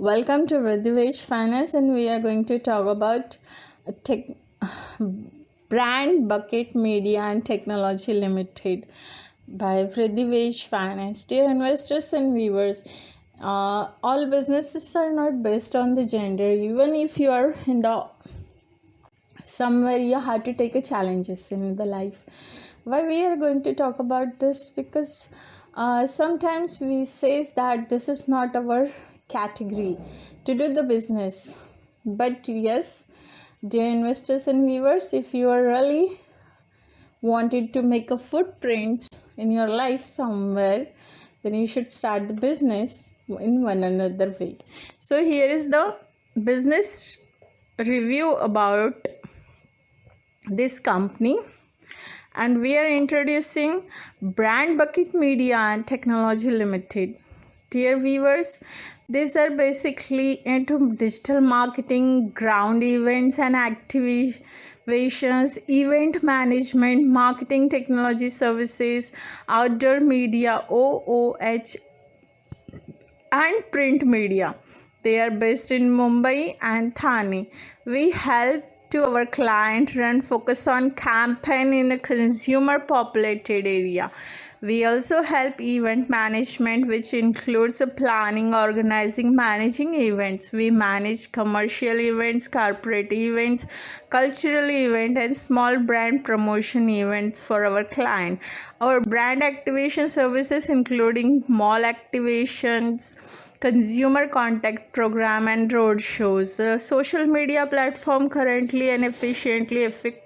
Welcome to Vridhivesh Finance, and we are going to talk about tech, brand Bucket Media and Technology Limited by Vridhivesh Finance. Dear investors and viewers, all businesses are not based on the gender. Even if you are in the somewhere, you have to take a challenges in the life. Why we are going to talk about this? Because sometimes we say that this is not our category to do the business, but yes, dear investors and viewers, if you are really wanted to make a footprint in your life somewhere, then you should start the business in one another way. So here is the business review about this company, and we are introducing Brand Bucket Media and Technology Limited. Dear viewers, these are basically into digital marketing, ground events and activations, event management, marketing technology services, outdoor media, OOH, and print media. They are based in Mumbai and Thane. We help to our client run focus on campaign in a consumer populated area. We also help event management, which includes planning, organizing, managing events. We manage commercial events, corporate events, cultural events, and small brand promotion events for our client. Our brand activation services including mall activations, consumer contact program and road shows. Social media platform currently an efficiently effective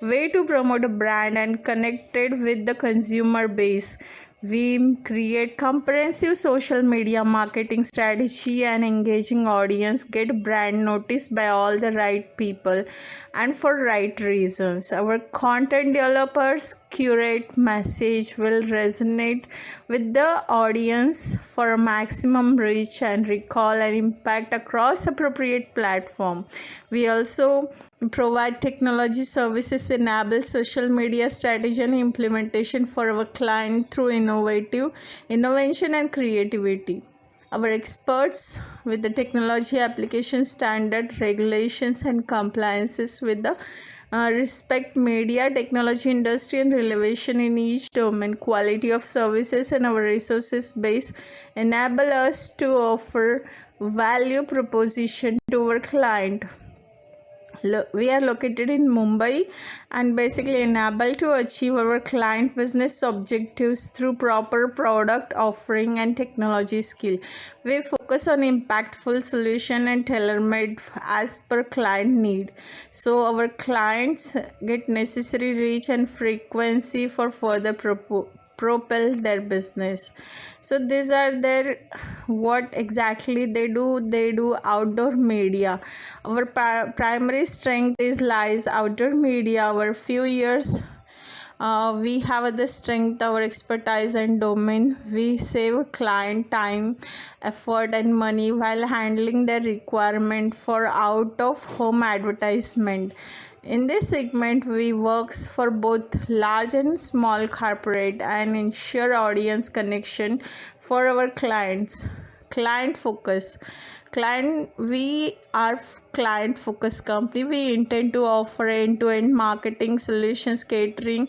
way to promote a brand and connected with the consumer base. We create comprehensive social media marketing strategy and engaging audience, get brand noticed by all the right people and for right reasons. Our content developers curate message will resonate with the audience for a maximum reach and recall and impact across appropriate platform. We also provide technology services, enable social media strategy and implementation for our client through innovation and creativity. Our experts with the technology application standard regulations and compliances with the respect media technology industry and relevation in each domain, quality of services and our resources base enable us to offer value proposition to our client. We are located in Mumbai and basically enable to achieve our client business objectives through proper product offering and technology skill. We focus on impactful solution and tailor-made as per client need. So our clients get necessary reach and frequency for further propel their business. So these are their what exactly they do outdoor media. Our primary strength is lies outdoor media. Our few years we have the strength, our expertise and domain. We save client time, effort and money while handling their requirement for out of home advertisement. In this segment, we works for both large and small corporate and ensure audience connection for our clients. Client focus. We are client focused company. We intend to offer end-to-end marketing solutions catering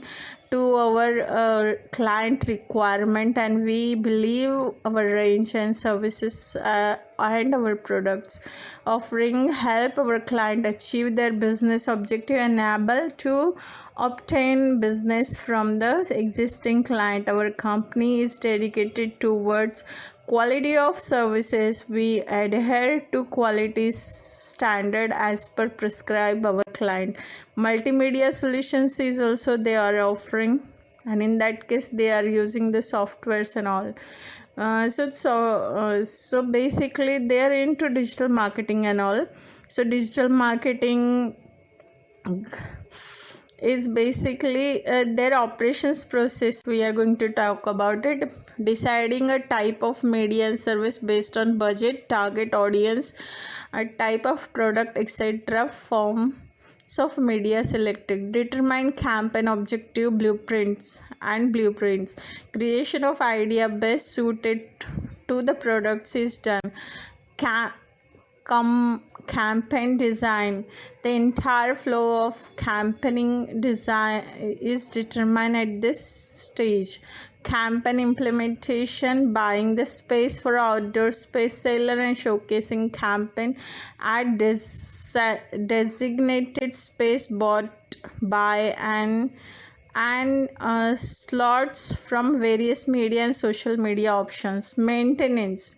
to our client requirement, and we believe our range and services and our products offering help our client achieve their business objective and able to obtain business from the existing client. Our company is dedicated towards quality of services. We adhere to quality standard as per prescribed our client. Multimedia solutions is also they are offering, and in that case they are using the softwares and all. So basically they are into digital marketing and all. So digital marketing is basically their operations process. We are going to talk about it. Deciding a type of media and service based on budget, target audience, a type of product, etc. Forms of media selected, determine campaign objective, blueprints. Creation of idea best suited to the products is done. campaign design. The entire flow of campaigning design is determined at this stage. Campaign implementation, buying the space for outdoor space, seller and showcasing campaign at designated space bought by and slots from various media and social media options. Maintenance,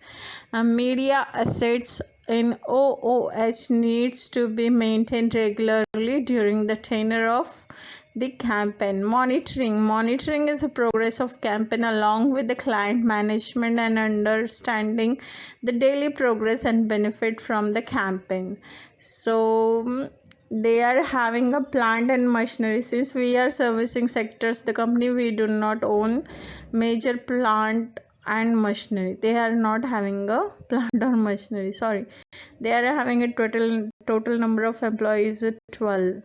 media assets in OOH needs to be maintained regularly during the tenure of the campaign. Monitoring is a progress of campaign along with the client management and understanding the daily progress and benefit from the campaign. So they are having a plant and machinery. Since we are servicing sectors, the company, we do not own major plant and machinery. They are not having a plant or machinery, sorry. They are having a total number of employees 12.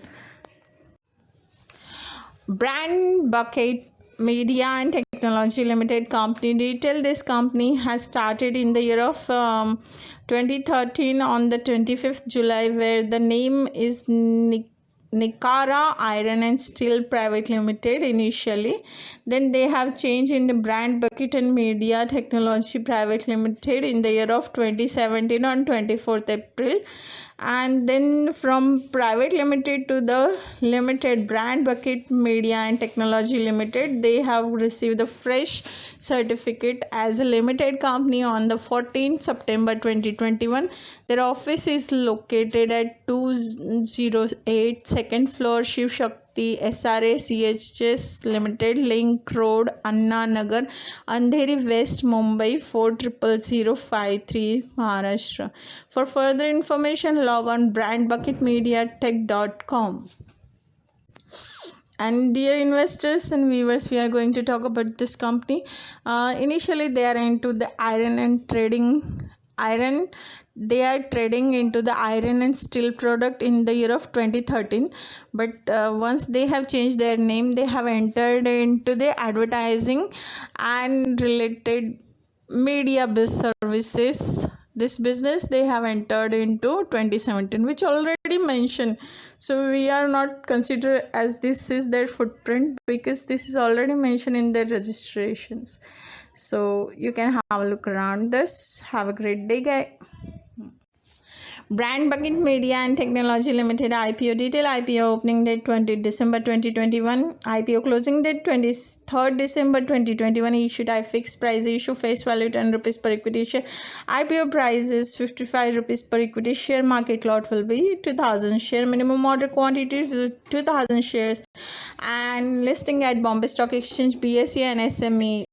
Brand Bucket Media and Technology Limited company detail. This company has started in the year of 2013 on the 25th July, where the name is Nicara Iron and Steel Private Limited initially. Then they have changed in the Brand Bucket and Media Technology Private Limited in the year of 2017 on 24th April. And then from private limited to the limited, Brand Bucket Media and Technology Limited, they have received the fresh certificate as a limited company on the 14th September 2021. Their office is located at 208 second floor, Shiv Shakti SRA CHS Limited, Link Road, Anna Nagar, Andheri West, Mumbai 400053, Maharashtra. For further information, log on brandbucketmediatech.com. And dear investors and viewers, we are going to talk about this company. Initially, they are into the iron and trading iron. They are trading into the iron and steel product in the year of 2013. But once they have changed their name, they have entered into the advertising and related media services. This business they have entered into 2017, which already mentioned. So we are not considered as this is their footprint, because this is already mentioned in their registrations. So you can have a look around this. Have a great day, guys. Brand Bucket Media and Technology Limited IPO detail. IPO opening date 20 December 2021. IPO closing date 23rd December 2021. Issue type fixed price. Issue face value 10 rupees per equity share. IPO price is 55 rupees per equity share. Market lot will be 2000 share. Minimum order quantity 2000 shares. And listing at Bombay Stock Exchange, BSE and SME.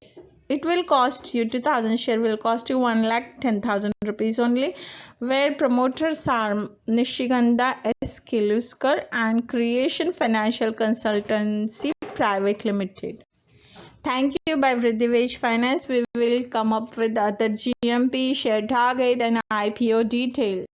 It will cost you 2000 share will cost you 1,10,000 rupees only, where promoters are Nishigandha S. Kiluskar and Creation Financial Consultancy Private Limited. Thank you by Vriddhi Finance. We will come up with other GMP, share target and IPO details.